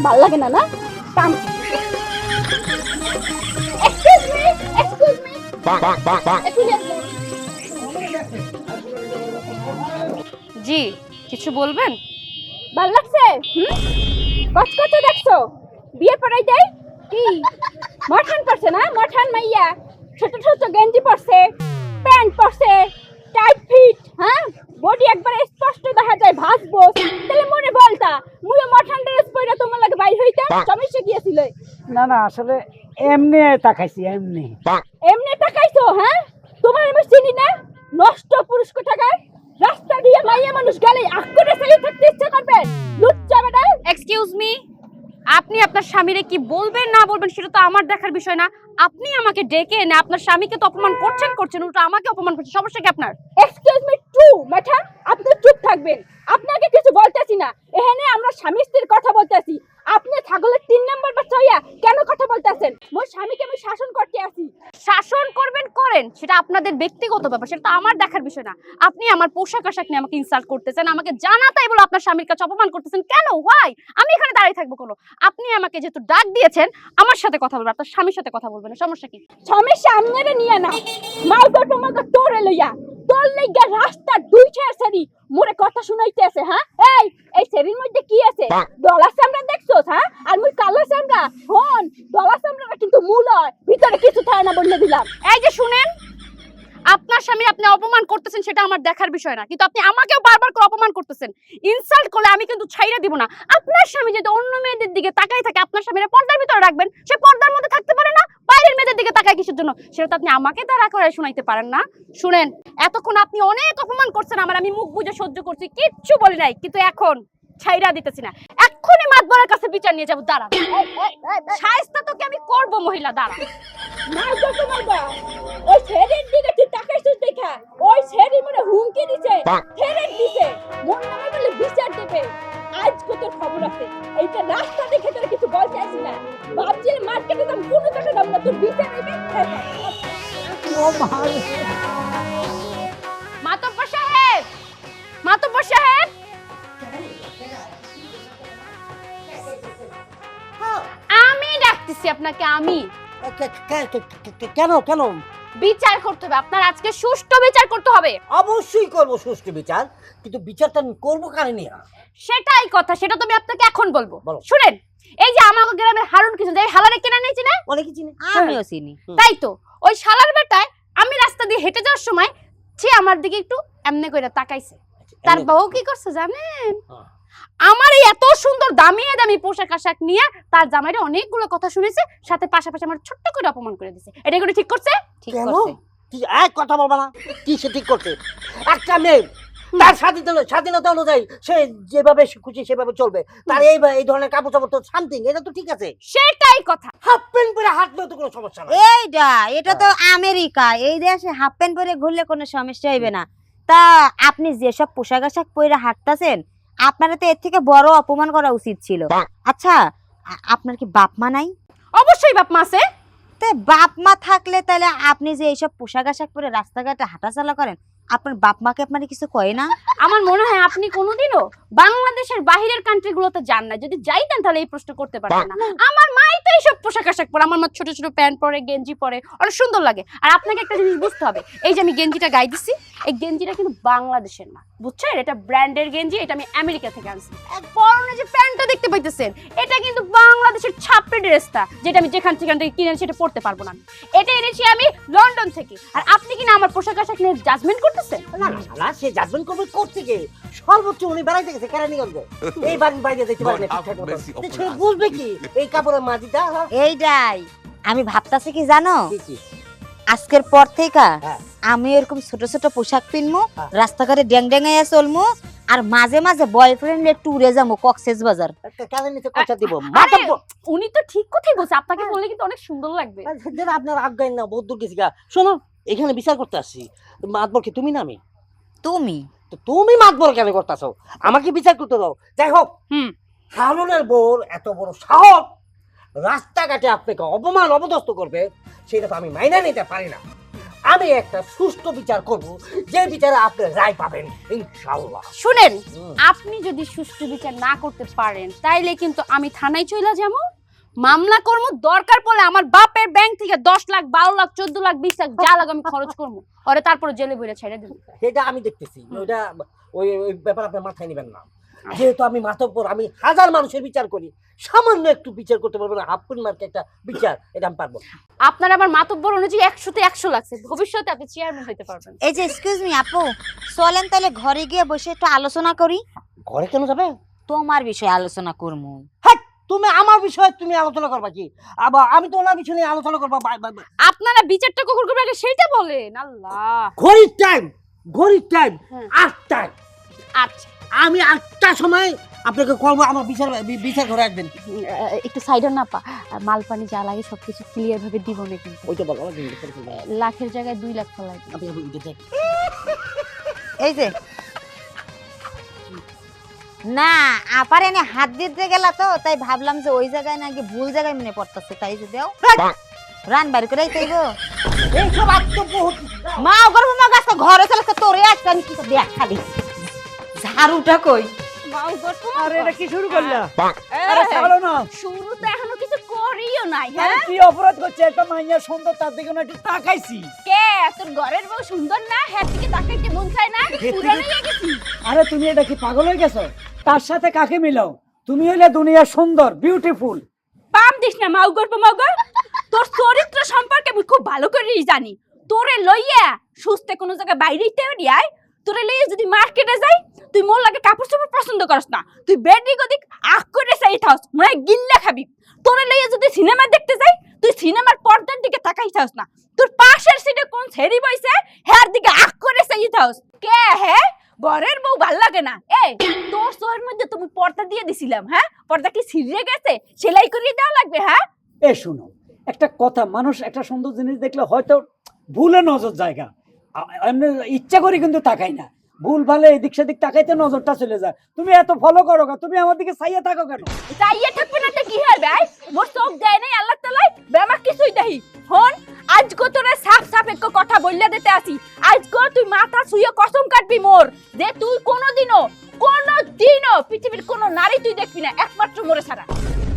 ভালো লাগে না না কাম এক্সকিউজ মি জি কিছু বলবেন? ভালো লাগছে কচকচে দেখছো বিয়ে পড়াই দেয় কি মঠান পড়ছে না মঠান মাইয়া ছোট ছোট গেঞ্জি পরছে প্যান্ট পরছে টাইট ফিট হ্যাঁ বডি একবার স্পষ্ট দেখা যায় ভাসবো তাহলে মনে বলতা মুই মঠান ড্রেস পরে তোমার লাগে বাইর হইতাম সমস্যা কি ছিল না না আসলে এমনি তাকাইছি এমনি এমনি তাকাইছো হ্যাঁ তোমার আমি চিনি না নষ্ট পুরুষ কোথাকার রাস্তা দিয়ে মাইয়া মানুষ গেলে আক্করে চালিয়ে থাকতে ইচ্ছা করবে লুচ্চা বেটা এক্সকিউজ মি, আপনি আপনার স্বামীরে কি বলবেন না বলবেন সেটা তো আমার দেখার বিষয় না। আপনি আমাকে ডেকে এনে আপনার স্বামীকে তো অপমান করছেন উল্টো আমাকে অপমান করছেন, সমস্যা কি আপনার? এক্সকিউজ মি টু ম্যাডাম আপনি চুপ থাকবেন আপনাকে কিছু বলতেছি না এখানে আমরা স্বামী স্ত্রীর কথা বলতেছি আপনি ছাগলের 3 নাম্বার বাচ্চা হইয়া কেন কথা বলতেছেন মোর স্বামীকে আমি শাসন করতে আসি শাসন করবেন করেন, সেটা আপনাদের ব্যক্তিগত ব্যাপার, সেটা তো আমার দেখার বিষয় না। আপনি আমার পোশাক আশাক নিয়ে আমাকে ইনসাল্ট করতেছেন, আমাকে জানা তাই বলে আপনার স্বামীর কাছে অপমান করতেছেন কেন? হোয়াই? আমি এখানে দাঁড়িয়ে থাকবো কোনো? আপনি আমাকে যেহেতু ডাক দিয়েছেন আমার সাথে কথা বলবেন, আপনার স্বামীর সাথে কথা বলবেন, সমস্যা কি? সমস্যা আপনারে নিয়ে না মাউগো তোমাকে তোরে লইয়া তোর লাগা রাস্তা দুই ছেড় সারি মোরে কথা শুনাইতেছে হ্যাঁ এই শরীর মধ্যে কি আছে ডলা চামড়া দেখছস হ্যাঁ আর মুই কালো চামড়া হন ডলা চামড়াটা কিন্তু মূল হয় ভিতরে কিছু থাকে না বলে দিলাম এই যে শুনেন, আপনার স্বামী আপনি অপমান করতেছেন সেটা আমার দেখার বিষয় না, কিন্তু আপনি আমাকেও বারবার করে অপমান করতেছেন। ইনসাল্ট করলে আমি কিন্তু ছাইরা দিব না। আপনার স্বামী যদি অন্য মেয়েদের দিকে তাকাই থাকে আপনার স্বামীরা পর্দার ভিতরে রাখবেন, সে পর্দার মধ্যে থাকতে পারে না, বাইরের মেয়েদের দিকে তাকায় কিসের জন্য সেটা তো আপনি আমাকে তাড়া করে শোনাইতে পারেন না। শুনেন, এতক্ষণ আপনি অনেক অপমান করছেন আমার, আমি মুখ বুজে সহ্য করছি, কিচ্ছু বলি নাই, কিন্তু এখন ছাইরা দিতেছি না। এক্ষুনি মাতবরের কাছে বিচার নিয়ে যাব, দাঁড়া। শায়েস্তা তোকে আমি করব মহিলা, দাঁড়া। মাউগো তোমাকে ওই শরীর দিকে তুই তাকাইছিস দেখা ওই শরীর মনে হুমকি দিছে ফেরত দিছে মন নামে বলে বিচার দেবে আজ কত খবর আছে এইটা রাস্তা দেখে তোর কিছু বলতে আসি না ভাবছি মার্কেটে দাম কোনো টাকা দাম না তোর বিচার নেবে ও ভাই মাতব্বর সাহেব, মাতব্বর সাহেব, আমি ডাকতেছি আপনাকে, আমি। কেন কেন? বিচার করতে হবে আপনার, আজকে সুষ্ঠু বিচার করতে হবে। অবশ্যই করবো সুষ্ঠু বিচার, কিন্তু বিচারটা আমি করবো কারে নিয়ে? সেটাই কথা, সেটা তো আমি আপনাকে এখন বলবো। বলো। শুনেন, এই যে আমাদের গ্রামের হারুন কিছু এই হালারে কেনা নিয়েছি না, অনেকে চিনি, আমিও চিনি। তাই তো ওই শালার বেটায় আমি রাস্তা দিয়ে হেঁটে যাওয়ার সময় সে আমার দিকে একটু এমনি করে তাকাইছে। তার বউ কি করছে জানেন? আমার এই এত সুন্দর দামি দামি পোশাক আশাক নিয়ে তার জামাইরে অনেকগুলো কথা শুনেছে, সাথে পাশাপাশি আমার ছোট্ট করে অপমান করে দিছে। এটা কি ঠিক করছে? ঠিক কেন? করছে। তুই এক কথা বলবা না, কি সে ঠিক করছে? একটা মেয়ে তার স্বাধীনতা অনুযায়ী সে যেভাবে খুশি সেভাবে চলবে, তার এই ধরনের কাপড় চাপড় তো সামথিং, এটা তো ঠিক আছে। সেটাই কথা। হাফ প্যান্ট পরে হাঁটলেও তো কোনো সমস্যা নাই। এটা তো আমেরিকা, এই দেশে হাফ প্যান্ট পরে ঘুরলে কোনো সমস্যা হইবে না। তা আপনি যেসব পোশাক আশাক পরে হাঁটতাছেন আপনারা তো এর থেকে বড় অপমান করা উচিত ছিল। আচ্ছা আপনার কি বাপ মা নাই? অবশ্যই বাপ মা আছে। তে বাপ মা থাকলে তাহলে আপনি যে এইসব পোশাক আশাক পরে রাস্তাঘাটে হাঁটাচলা করেন আপনার বাপ মাকে আপনার কিছু কয় না? আমার মনে হয় আপনি কোনোদিনও বাংলাদেশের বাহিরের কান্ট্রিগুলোতে যান না, যদি যাইতেন তাহলে এই প্রশ্ন করতে পারতেন না। আমার মাই তো এইসব পোশাক আশাক পরে, আমার মা ছোট ছোট প্যান্ট পরে, গেঞ্জি পরে, অনেক সুন্দর লাগে। আর আপনাকে একটা জিনিস বুঝতে হবে, এই যে আমি গেঞ্জিটা গায়ে দিচ্ছি, এই গেঞ্জিটা কিন্তু বাংলাদেশের না, বুঝছেন? এটা ব্র্যান্ডের গেঞ্জি, এটা আমি আমেরিকা থেকে আনছি। পরনে যে প্যান্টটা দেখতে পাইতেছেন এটা কিন্তু বাংলাদেশের ছাপড়ি ড্রেসটা, যেটা আমি যেখান থেকে কিনে সেটা পরতে পারবো না। এটা এনেছি আমি লন্ডন থেকে। আর আপনি কি না আমার পোশাক আশাক নিয়ে জাজমেন্ট করতেছেন? না না না, সে জাজমেন্ট করবে করতে সর্বোচ্চ উনি বেড়াইতে গেছে কেরানীগঞ্জে, এই বাড়ির বাইরে দেখতে পারেন সে বুঝবে কি এই কাপড়ের মাঝিটা? এইটাই আমি ভাবতাছি কি জানো, কি? আজকের পর থেকে হ্যাঁ। আমি এরকম ছোট ছোট পোশাক পিনমু, হ্যাঁ। রাস্তাঘাটে ড্যাং ড্যাঙাইয়া চলমু, আর মাঝে মাঝে বয়ফ্রেন্ড ট্যুরে যাবো কক্সেস বাজার। কানে নিতে কথা দিব আরে, উনি তো ঠিক কথাই বলছে, আপনাকে বললে কিন্তু অনেক সুন্দর লাগবে। আপনার আজ্ঞাই না, বহুত দূর গেছি গা। শোনো, এখানে বিচার করতে আসছি, মাতবর কি তুমি না আমি? তুমি তো তুমি মাতবর কেন করতেছো? আমাকে বিচার করতে দাও। যাই হোক, হারুনের বউর এত বড় সাহস রাস্তাঘাটে আপনাকে অপমান অপদস্থ করবে, সেটা তো আমি মাইনা নিতে পারি না। আমি একটা সুষ্ঠু বিচার করব, যে বিচারে আপনি রায় পাবেন ইনশাআল্লাহ। শুনেন, আপনি যদি সুষ্ঠু বিচার না করতে পারেন তাইলে কিন্তু আমি থানায় চলে যাবো, মামলা করবো, দরকার পড়লে আমার বাপের ব্যাংক থেকে 10 লাখ 12 লাখ 14 লাখ 20 লাখ যা লাগে আমি খরচ করবো, ওরে তারপরে জেলে বইরা ছেড়ে দেবো। সেটা আমি দেখতেছি, ওইটা ওই ওই ব্যাপার আপনি মাথায় নেবেন না। যেহেতু আমি মাতব্বর, আমি হাজার মানুষের বিচার করি, সামান্য একটু বিচার করতে পারবো না, হাফ মার্কে একটা বিচার, এটা আমি পারবো। আপনার আমার মাতব্বর অনুযায়ী 100-তে 100 লাগছে, ভবিষ্যতে আপনি চেয়ারম্যান হতে পারবেন। এই যে এক্সকিউজ মি আপু, চলেন তাহলে ঘরে গিয়ে বসে একটু আলোচনা করি। ঘরে কেন যাবে? তোমার বিষয়ে আলোচনা করবো। হ্যাঁ, তুমি আমার বিষয়ে তুমি আলোচনা করবা কি? আবার আমি তো ওনার বিষয় নিয়ে আলোচনা করবো। আপনারা বিচারটা কখন করবেন আগে সেইটা বলেন। আল্লাহ, ঘড়ির টাইম, ঘড়ির টাইম হ্যাঁ। 8টায়। আচ্ছা, আমি 8টার সময় আপনাকে করবো, আমার বিচার ঘরে আসবেন। একটু সাইড না পা, মাল পানি যা লাগে সবকিছু ক্লিয়ার ভাবে দিব না কিন্তু। ওইটা বলো, লাখের জায়গায় 2 লাখ ফলাই দিন। আপনি এই যে না আপার এনে হাত দিতে গেলা তো, তাই ভাবলাম যে ওই জায়গায় নাকি ভুল জায়গায় মনে পড়তেছে, তাই যে দেও রান বাড়ি করে তাইবো। এইসব আত্মপ্য মা গর্ব মা গাছ ঘরে চলে তোরে একটা আমি কি দেখ খালি ঝাড়ুটা কই। আরে এটা কি শুরু করলা? আরে ছাড়ো না। শুরু তো এখনো কিছু করিও নাই। আরে হ্যাঁ, কি অপরাধ করছে? একটা মাইয়া সুন্দর, তার দিকে না একটু তাকাইছি। কে তোর ঘরের বউ সুন্দর না? হ্যাঁ, দিকে তাকাইতে মন চায় না? পুরানো হয়ে গেছি। আরে তুমি এটা কি পাগল হয়ে গেছো? তার সাথে কাকে মিলাও? তুমি হইলে দুনিয়া সুন্দর, বিউটিফুল। পাম দিস না মাউ গর্ব মাউ গর্ব। তোর চরিত্র সম্পর্কে আমি খুব ভালো করেই জানি। তোরে লইয়া সুস্থে কোনো জায়গায় বাইরে ইতে আয়, তোরে লইয়া যদি মার্কেটে যাই, তুই মোর লাগে কাপড় চোপড় পছন্দ করস না, তুই বেডি গদিক আখ করে চাই থাস, মানে গিল্লা খাবি। তোরে লইয়া যদি সিনেমা দেখতে যাই, তুই সিনেমার পর্দার দিকে তাকাই থাস না, তোর পাশের সিটে কোন ছেড়ি বইছে হের দিকে আখ করে চাই থাস। কে হে ঘরের বউ ভাল লাগে না? এই তোর শোয়ের মধ্যে তুমি পর্দা দিয়ে দিছিলাম, হ্যাঁ পর্দা কি ছিঁড়ে গেছে? সেলাই করিয়ে দেওয়া লাগবে? হ্যাঁ, এ শুনো, একটা কথা, মানুষ একটা সুন্দর জিনিস দেখলে হয়তো ভুলে নজর জায়গা, এমনি ইচ্ছা করি কিন্তু তাকাই না, ভুল ভালে এদিক সেদিক তাকাইতে নজরটা চলে যায়। তুমি এত ফলো করো কেন? তুমি আমার দিকে চাইয়ে থাকো কেন? চাইয়ে থাকবে না তো কি হবে? মোর চোখ দেয় নাই আল্লাহ তাআলা, বেমা কিছুই দেহি। ফোন আজকে তোরে সাফ সাফ এক কথা বললা দিতে আসি, আজকে তুই মাথা ছুঁয়ে কসম কাটবি মোর যে তুই কোনোদিনও পৃথিবীর কোনো নারী তুই দেখবি না, একমাত্র মোরে ছাড়া।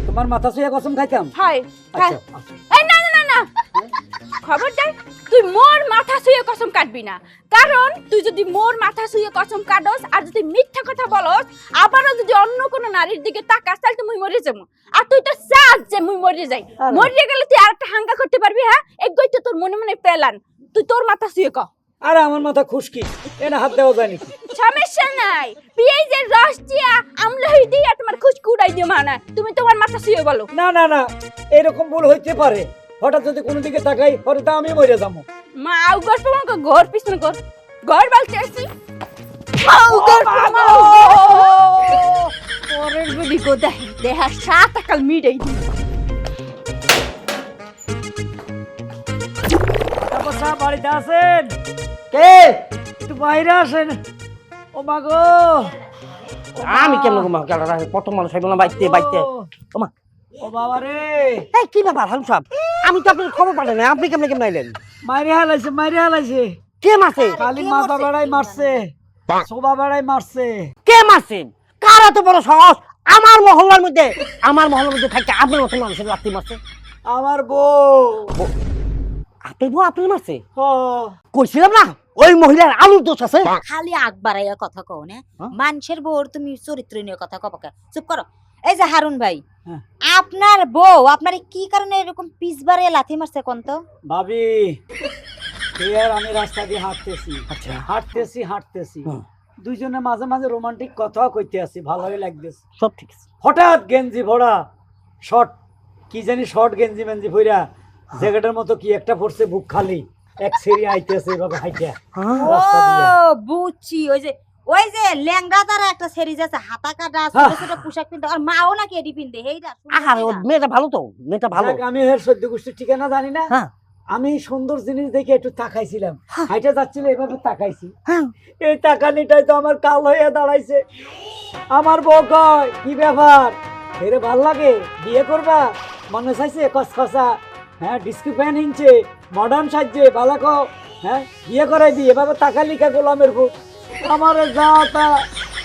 তোমার মাথা ছুঁয়ে কসম খাইতাম? হাই আচ্ছা, আচ্ছা। এই না না না না, খবরদার তুই মোর মাথা ছুঁয়ে কসম কাটবি না, কারণ তুই যদি মোর মাথা ছুঁয়ে কসম কাটস আর যদি মিথ্যা কথা বলস, আবারও যদি অন্য কোনো নারীর দিকে তাকাস, তাহলে তুই মরে যাবো। আর তুই তো চাস যে মুই মরে যাই, মরে গেলে তুই আরেকটা হাঙ্গা করতে পারবি? হ্যাঁ, একই তো তোর মনে মনে প্ল্যান। তুই তোর মাথা ছুঁয়ে ক। আরে আমার মাথা খুশকি, এটা হাত দেওয়া যায় নাকি? সমস্যা নাই, পেঁয়াজের রস দিয়া আমলা হই দিয়া তোমার খুশকি উড়াই দিও মানা, তুমি তোমার মাথা ছুঁয়ে বলো। না না না, এরকম ভুল হইতে পারে, হঠাৎ যদি কোনো দিকে তাকাই হঠাৎ আমি মরে যাবো। মা আউ গর্ব আমাকে ঘর পিছনে ঘর ঘর বালতে আসি। মাউ গর্ব মাউ পরের বলি গো দেহা 7 টাকাল মিটাই দি। তাপসা বাড়িতে আছেন? কে? একটু বাইরে আসেন। ও মা গো, আমি কেমন ঘুমা গেল? কত মানুষ হইব না বাইতে বাইতে। ওমা, ও বাবা রে, এই কি ব্যাপার হারুন সাহেব? আমি তো আপনার খবর পাঠাই না, আপনি কেমন আইলেন? মাইরে হালাইছে, মাইরে হালাইছে। কে মারছে? খালি মাথা বেড়াই মারছে, শোভা বেড়াই মারছে। কে মারছে? কার এত বড় সাহস আমার মহল্লার মধ্যে থাকে আপনার মতো মানুষের লাথি মারছে? আমার বউ। আপনি বউ আপনার মারছে? হ, কইছিলাম না ওই মহিলার আলুর দোষ আছে। খালি আগ বাড়াইয়া কথা কও না, হ্যাঁ? মানুষের বউর তুমি চরিত্র নিয়ে কথা কও কে? চুপ করো। এই যে হারুন ভাই, হ্যাঁ। আপনার বউ আপনারে কি কারণে এরকম পিছ বাড়িয়ে লাথি মারছে কোন তো? ভাবি আর আমি রাস্তা দিয়ে হাঁটতেছি, আচ্ছা। হাঁটতেছি দুইজনে মাঝে মাঝে রোমান্টিক কথা কইতে আছি, ভালোই লাগতেছে। সব ঠিক আছে। হঠাৎ গেঞ্জি ভরা শর্ট, কি জানি শর্ট গেঞ্জি মেঞ্জি ভরা, জ্যাকেটের মতো কি একটা পড়ছে, বুক খালি, এক সেরি আইতেছে এভাবে হাইটা রাস্তা দিয়ে। ও বুঝছি, ওই যে ল্যাংড়া তারা একটা সেরিজ আছে, হাতা কাটা ছোট ছোট পোশাক পিনতে, আর মাও নাকি এডি পিনতে, হেইটা আহারে ও মেয়েটা ভালো তো, মেয়েটা ভালো। যাক, আমি এর সদ্য গোষ্ঠীর ঠিকানা জানি না, হ্যাঁ। আমি সুন্দর জিনিস দেখে একটু তাকাইছিলাম, হাইটা যাচ্ছিল এভাবে তাকাইছি, হ্যাঁ। এই তাকানিটাই তো আমার কাল হয়ে দাঁড়াইছে। আমার বউ কয়, কি ব্যাপার এরে ভাল লাগে, বিয়ে করবা? মনে চাইছে কসকসা, হ্যাঁ ডিস্কি প্যান হিনছে, মডার্ন সাজছে, বালা কও হ্যাঁ বিয়ে করাই দিই এভাবে টাকা লিখা গোলামের ভূত আমার যা তা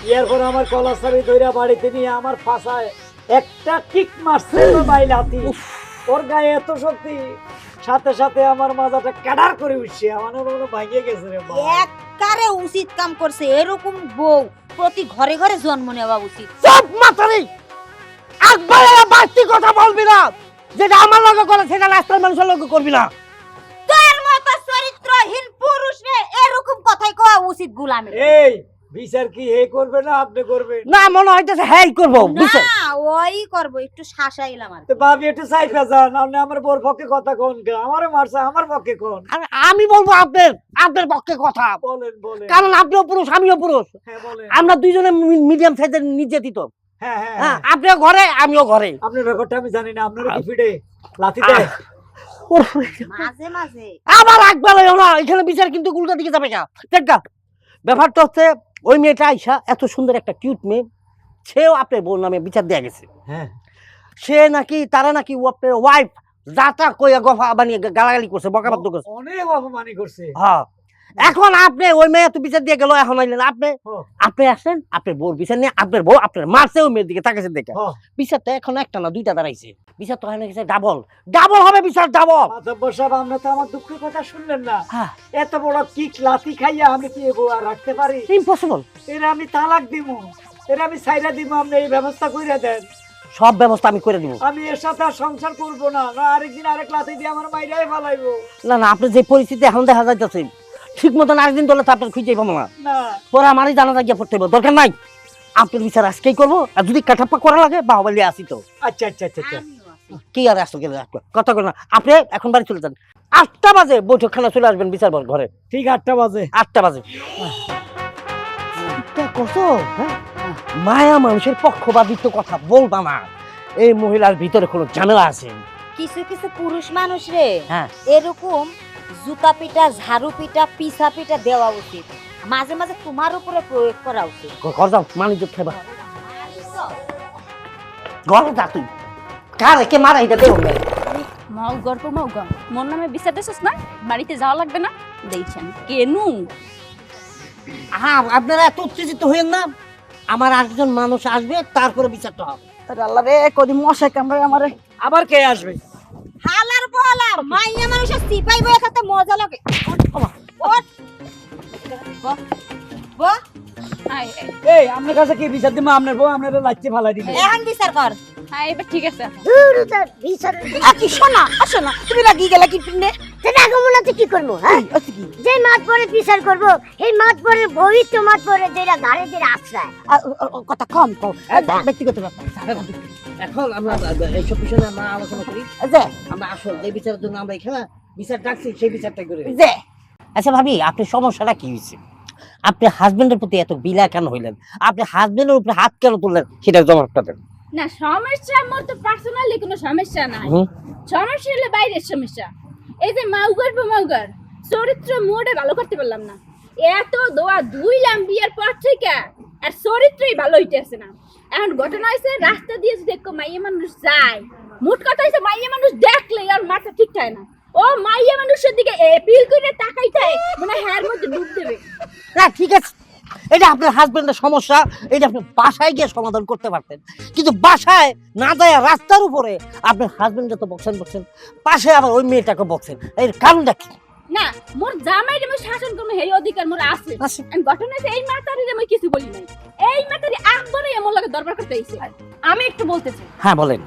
বিয়ের পর আমার কলাসারি ধইরা বাড়িতে নিয়ে আমার ফাঁসায় একটা কিক মারছে ভাই লাথি ওর গায়ে এত শক্তি সাথে সাথে আমার মাথাটা ক্যাডার করে উঠছে আমার মনে ভাঙিয়ে গেছে রে বাবা। একবারে উচিত কাম করছে, এরকম বউ প্রতি ঘরে ঘরে জন্ম নেওয়া উচিত। সব মাতারি একবার বাড়তি কথা বলবি না, যেটা আমার লগে করে সেটা রাস্তার মানুষের লগে করবি না। তোর মতো চরিত্রহীন পুরুষ রে এরকম কথাই কওয়া উচিত গোলামের। এই বিচার কি হে করবে না আপনি করবেন? না মনে হইতেছে হ্যাঁ করবো বুঝছেন? না ওই করব, একটু শাসাইলাম আর। তো ভাবি একটু সাইফা যান, আপনি আমার বোর পক্ষে কথা কোন আমারে মারছে আমার পক্ষে কোন আর আমি বলবো আপনার পক্ষে কথা, বলেন বলেন। কারণ আপনিও পুরুষ আমিও পুরুষ, হ্যাঁ বলেন। আমরা দুইজনে মিডিয়াম সাইজের নির্যাতিত। হ্যাঁ হ্যাঁ হ্যাঁ হ্যাঁ। আপনিও ঘরে আমিও ঘরে। আপনার ব্যাপারটা আমি জানি না, আপনার কি ফিডে লাথি দেয়? মাঝে মাঝে আবার একবার না এখানে বিচার কিন্তু উল্টা দিকে যাবে না। দেখা ব্যাপারটা হচ্ছে ওই মেয়েটা আইসা এত সুন্দর একটা কিউট মেয়ে, সেও আপনার বোন নামে বিচার দেয়া গেছে। হ্যাঁ সে নাকি তারা নাকি আপনার ওয়াইফ যাতা কইয়া গফা বানিয়ে গালাগালি করছে, বকাবাদ্য করছে। অনেক অপমানি করছে। হ্যাঁ এখন আপনি ওই মেয়ে তো বিচার দিয়ে গেল, এখন আইলেন হ্যাঁ। আপনি আসেন আপনার বউর বিচার নিয়ে, আপনার বউ আপনার মারছে ওই মেয়ের দিকে তাকাইছে দেখে। হ্যাঁ। বিচারটা এখন একটা না দুইটা দাঁড়াইছে, বিচার তো হয় না গেছে ডাবল হবে বিচার ডাবল। মাতব্বর সাহেব আপনি তো আমার দুঃখের কথা শুনলেন না। হ্যাঁ এত বড় কিক লাথি খাইয়া আমি কি এ বউ আর রাখতে পারি? ইম্পসিবল। এরা আমি তালাক দিব, এরা আমি সাইরা দিব, আপনি এই ব্যবস্থা কইরা দেন। সব ব্যবস্থা আমি করে দিব। আমি এর সাথে আর সংসার করব না, না আরেকদিন আরেক লাথি দিয়ে আমার মাইরাই ফালাইবো। না না আপনি যে পরিস্থিতি এখন দেখা যাইতেছে ঠিক মতন আরেকদিন তোলে তো আপনার খুঁজেই পাবো না, না পরে আমারই জানা গিয়ে পড়তে হবে, দরকার নাই। আপনার বিচার আজকেই করবো, আর যদি কাঠাপ্পা করা লাগে বাহুবালি আসি তো। আচ্ছা আচ্ছা আচ্ছা আচ্ছা। আমিও আছি। কি আর আসতো গেলে কথা করে না, আপনি এখন বাড়ি চলে যান, 8টা বাজে বৈঠকখানা চলে আসবেন বিচার ঘরে, ঠিক 8টা বাজে। 8টা বাজে। কত মায়া মানুষের পক্ষপাতিত্ব কথা বলবা না, এই মহিলার ভিতরে কোনো ঝামেলা আছে। কিছু কিছু পুরুষ মানুষ রে হ্যাঁ এরকম জুতা পিটা ঝাড়ু পিটা পিছা পিটা দেওয়া উচিত, মাঝে মাঝে তোমার উপরে প্রয়োগ করা উচিত। ঘর যাও মানিজ্য খাইবা, ঘরে যা তুই কারে কে মারা এটা দেব না। মাউগা মোর নামে বিচার দিছিস না, বাড়িতে যাওয়া লাগবে না দেখছেন কেনু। হ্যাঁ আপনারা এত উত্তেজিত হইেন না, আমার আরেকজন মানুষ আসবে তারপরে বিচারটা হবে। আল্লাহ রে কদি মশা কামড়ায় আমারে। আবার কে আসবে? হালার বলা মাইয়া মানুষের সিপাই বয়ে থাকতে মজা লাগে। ওঠ। বহ, বহ। হাই এই আপনার কাছে কি বিচার দিব? আপনার বউ আপনারা লাচ্ছি ফালাই দিলে। এখন বিচার কর। হাই এবার ঠিক আছে। কি শোনা আসো না, তুমি লাগি গেলা কি পিনে সেটা আগমনাতে কি করবো? হ্যাঁ যে মাঠ পরে বিচার করবো, এই মাঠ পরে ভবিষ্য মাঠ পরে যেটা ঘরে যেটা আশ্রয়। কথা কম কম, ব্যক্তিগত ব্যাপার। এখন আমরা এইসব বিষয়ে আমরা আলোচনা করি, যে আমরা আসল যে বিচারের জন্য আমরা এখানে বিচার ডাকছি সেই বিচারটা করে। যে আচ্ছা ভাবি আপনার সমস্যাটা কি হয়েছে? আপনি হাজবেন্ডের প্রতি এত বিলা কেন হইলেন? আপনি হাজবেন্ডের উপরে হাত কেন তুললেন সেটার জবাবটা দেন। না সমস্যা মোর তো পার্সোনালি কোনো সমস্যা নাই, সমস্যা হলে বাইরের সমস্যা। এই যে মাউগার চরিত্র মোড়ে ভালো করতে পারলাম না, এত দোয়া দুইলাম বিয়ের পর থেকে আর চরিত্রই ভালো হইতেছে না। এখন ঘটনা হয়েছে রাস্তা দিয়ে যদি একটু মাইয়া মানুষ যায়, মোট কথা হয়েছে মাইয়া মানুষ দেখলে আর মাথা ঠিক থাকে না, ও মাইয়া মানুষের দিকে এপিল করে তাকাইতে মানে হ্যার মধ্যে ডুব দেবে। না ঠিক আছে, এটা আপনার হাজবেন্ডের সমস্যা, এটা আপনি বাসায় গিয়ে সমাধান করতে পারতেন, কিন্তু বাসায় না যায় রাস্তার উপরে আপনার হাজবেন্ডকে তো বকছেন, পাশে আবার ওই মেয়েটাকে বকছেন, এর কারণটা কি? না মোর জামাইরে মই শাসন করব এই অধিকার মোর আছে। আমি ঘটনা হইছে এই মাতারিরে মই কিছু বলি নাই, এই মাতারি একবারে এমন লাগে দরবার করতে আইছে। আমি একটু বলতে চাই, হ্যাঁ বলেন।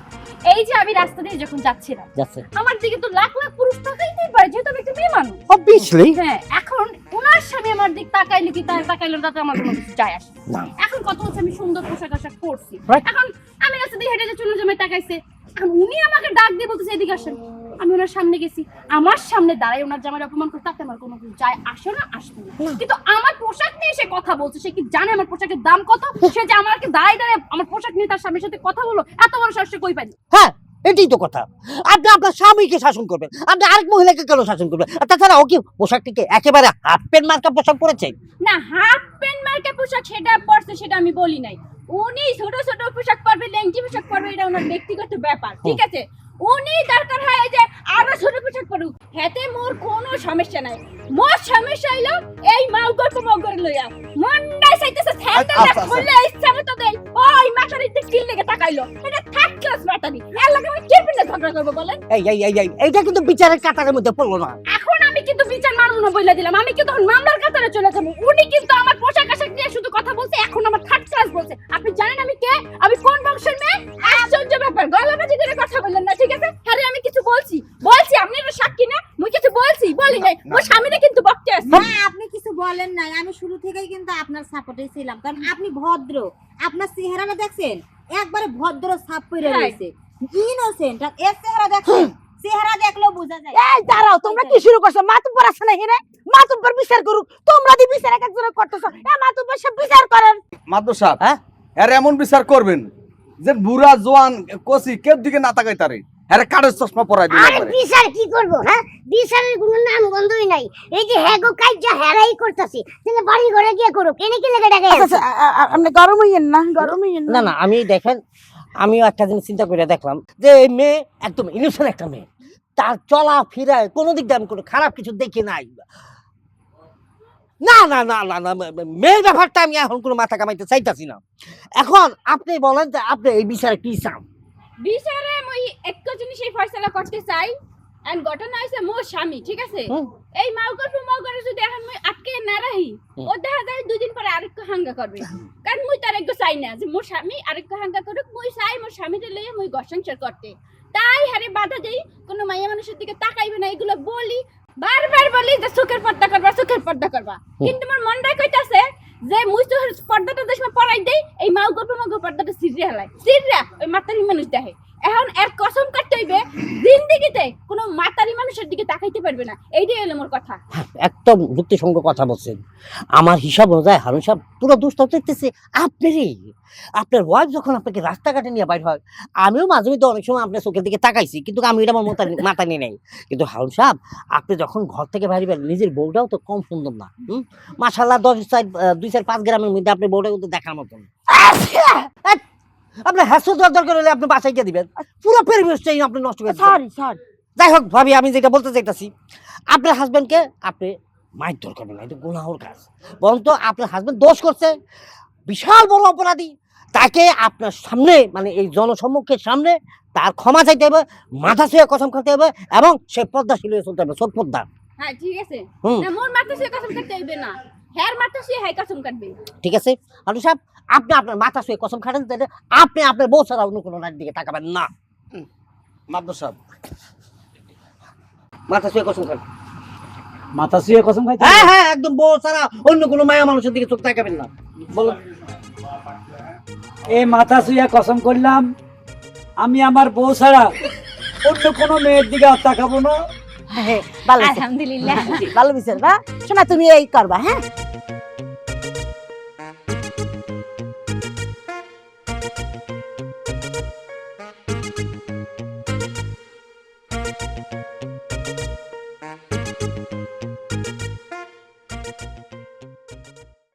এই যে আমি রাস্তা দিয়ে যখন যাচ্ছিলাম যাচ্ছে আমার দিকে তো লাখ লাখ পুরুষ তাকাইতেই পারে, যেহেতু আমি একটা মেয়ে মানুষ। অবভিয়াসলি হ্যাঁ এখন ওনার স্বামী আমার দিক তাকাইলে কি তাকাইলো তাতে আমার কোনো কিছু যায় আসে না। এখন কথা হচ্ছে আমি সুন্দর পোশাক আশাক পরছি, Right. এখন আমি রাস্তা দিয়ে হেঁটে যে চুনো জমে তাকাইছে, এখন উনি আমাকে ডাক দিয়ে বলতেছে এদিকে আসেন, আমি ওনার সামনে গেছি, আমার সামনে দাঁড়াই ওনার জামাইয়ের অপমান করতে তাতে আমার কোনো কিছু যায় আসে না, আসবে না। কিন্তু আমার পোশাক নিয়ে সে কথা বলছে, সে কি জানে আমার পোশাকের দাম কত? সে যে আমাকে দাঁড়ায় দাঁড়ায় আমার পোশাক নিয়ে তার স্বামীর সাথে কথা বলো, এত বড় সাহস সে কই পাইল? হ্যাঁ এটাই তো কথা, আপনি আপনার স্বামীকে শাসন করবেন, আপনি আরেক মহিলাকে কেন শাসন করবেন? আর তাছাড়া ও কি পোশাকটিকে একেবারে হাফ প্যান্ট মার্কা পোশাক পরেছে? না হাফ প্যান্ট মার্কা পোশাক সেটা পরছে সেটা আমি বলি নাই, উনি ছোট ছোট পোশাক পরবে লেংটি পোশাক পরবে এটা ওনার ব্যক্তিগত ব্যাপার, ঠিক আছে। উনি দরকার হয় যে আরো ছোট পোশাক পরুক, হেতে মোর কোনো সমস্যা নাই। মোর সমস্যা হইলো এই মাল গল্প মগর লইয়া মন্ডাই চাইতেছে স্যান্ডেলটা আচ্ছা। খুললে ইচ্ছা মতো দেই। ওই মাথার দিকে কিল লেগে তাকাইলো, এটা থার্ড ক্লাস মাতারি। এর লাগে আমি কি পিনে ঝগড়া করব বলেন? এইটা কিন্তু বিচারের কাতারের মধ্যে পড়লো না। এখন আমি কিন্তু বিচার মানব না বইলা দিলাম, আমি কিন্তু তখন মামলার কাতারে চলে যাবো। উনি কিন্তু আমার পোশাক আশাক নিয়ে শুধু কথা বলছে, এখন আমার থার্ড ক্লাস বলছে। আপনি জানেন আমি কে, আমি কোন বংশের মেয়ে? আশ্চর্য ব্যাপার, গলাবাজি করে কথা বললেন না, ঠিক আছে? আরে আমি কিছু বলছি, আপনি এটা সাক্ষী না? মুই কিছু বলি নাই, মোর স্বামীরে কিন্তু বকতে আছে। না আপনি কিছু বলেন নাই, আমি শুরু থেকেই কিন্তু আপনার সাপোর্টে ছিলাম, কারণ আপনি ভদ্র। আপনার চেহারাটা দেখছেন, একবারে ভদ্র ছাপ পড়ে হ্যাঁ। রয়েছে, ইনোসেন্ট। আর এর চেহারা দেখছেন, চেহারা দেখলেও বোঝা যায়। এই দাঁড়াও, তোমরা কি শুরু করছো? মাতুব্বর আছে না হিরে, মাতুব্বর বিচার করুক। তোমরা দি বিচার এক একজনে করতেছো, মাতুব্বর সব বিচার করেন। মাদ্র সাহেব হ্যাঁ? এর এমন বিচার করবেন যে বুড়া জোয়ান কচি কেউ দিকে না তাকাই তারে, আরে কাঠের চশমা পরাই দিন আরে বিচার কি করব? হ্যাঁ, বিচারের কোনো নাম গন্ধই নাই। এই যে হ্যাগো কাইজা হেরাই করতেছি, তাহলে বাড়ি ঘরে গিয়ে করুক, এনে কি লেগে ডাকে? আচ্ছা, আপনি গরম হইয়েন না, গরম হইয়েন না না, আমি দেখেন, আমিও একটা জিনিস চিন্তা করে দেখলাম যে এই মেয়ে একদম ইনোসেন্ট একটা মেয়ে, তার চলা ফিরায় কোনো দিক দিয়ে আমি কোনো খারাপ কিছু দেখি নাই। না না না না না, মেয়ের ব্যাপারটা আমি এখন কোনো মাথা কামাইতে চাইতাছি না। এখন আপনি বলেন যে আপনি এই বিষয়ে কি চান? বিচারে মই একটা জিনিসই ফয়সালা করতে চাই। এন্ড ঘটনা হইছে মোর স্বামী, ঠিক আছে? হুম। এই মাউগল্প মগরে যদি এখন মই আটকে না রাহি, হুম। ও দেখা যায় দুদিন পরে আরেকটা হাঙ্গা করবে। কারণ মই তার একটু চাই না যে মোর স্বামী আরেকটা হাঙ্গা করুক। মই চাই মোর স্বামীরে লইয়া মই ঘর সংসার করতে। তাই হারে বাধা দেই, কোনো মাইয়া মানুষের দিকে তাকাইবে না, এগুলো বলি, বারবার বলি যে চোখের পর্দা করবা, চোখের পর্দা করবা। কিন্তু মোর মনটা কইতাছে যে মুই চোখের পর্দাটা দেশ পরাই দেই, এই মাউগল্প মগর পর্দাটা সিরিয়া হেলাই, সিরিয়া ওই মাতারি মানুষ দেখে। এখন এর কসম কাটতে হইবে জিন্দেগিতে কোনো মাতারি মানুষের দিকে তাকাইতে পারবে না। এইটাই হলো মোর কথা। একদম যুক্তিসঙ্গত কথা বলছেন। আমার হিসাব অনুযায়ী হারুন সাহেব পুরো দোষটা দেখতেছে আপনারই। আপনার ওয়াইফ যখন আপনাকে রাস্তাঘাটে নিয়ে বাইর হয়, আমিও মাঝে মধ্যে অনেক সময় আপনার চোখের দিকে তাকাইছি, কিন্তু আমি এটা আমার মাথা নিয়ে নেই। কিন্তু হারুন সাহেব, আপনি যখন ঘর থেকে বাইরে নিজের বউটাও তো কম সুন্দর না। মাশাআল্লাহ 2-4-5 গ্রামের মধ্যে আপনি বউটা কিন্তু দেখার মতন। আপনার হাস্য দরকার হলে আপনি বাসায় গিয়ে দিবেন, পুরো পরিবেশটাই আপনি নষ্ট করে দিবেন। সরি। যাই হোক ভাবি, আমি যেটা বলতে চাইতাছি, আপনার হাজবেন্ডকে আপনি মারধর করবেন না, এটা গুনাহর কাজ। বরং তো আপনার হাজবেন্ড দোষ করছে, বিশাল বড় অপরাধী, তাকে আপনার সামনে, মানে এই জনসম্মুখের সামনে তার ক্ষমা চাইতে হবে, মাথা ছুঁয়ে কসম খেতে হবে, এবং সে পদ্মাশীল হয়ে চলতে হবে, সব পদ্মা। হ্যাঁ ঠিক আছে, হুম। না মোর মাথা সে কসম কাটতে হইবে না, হ্যার মাথা সে হাই কসম কাটবে। ঠিক আছে আলু সাহেব, আপনি আপনার মাথা ছুঁয়ে কসম খাটেন, তাহলে আপনি আপনার বউ ছাড়া অন্য কোনো নারীর দিকে তাকাবেন না। মাদ্র সাহেব মাথা ছুঁয়ে কসম খান। মাথা শুয়ে কসম খাইতে হ্যাঁ হ্যাঁ, একদম বউ ছাড়া অন্য কোনো মায়া মানুষের দিকে চোখ তাকাবেন না। বলুন। এই মাথা শুয়ে কসম করলাম, আমি আমার বউ ছাড়া অন্য কোনো মেয়ের দিকে আর তাকাবো না। হ্যাঁ, ভালো হইছে। আলহামদুলিল্লাহ। ভালো বিচার বা শোনা, তুমি এই করবা। হ্যাঁ,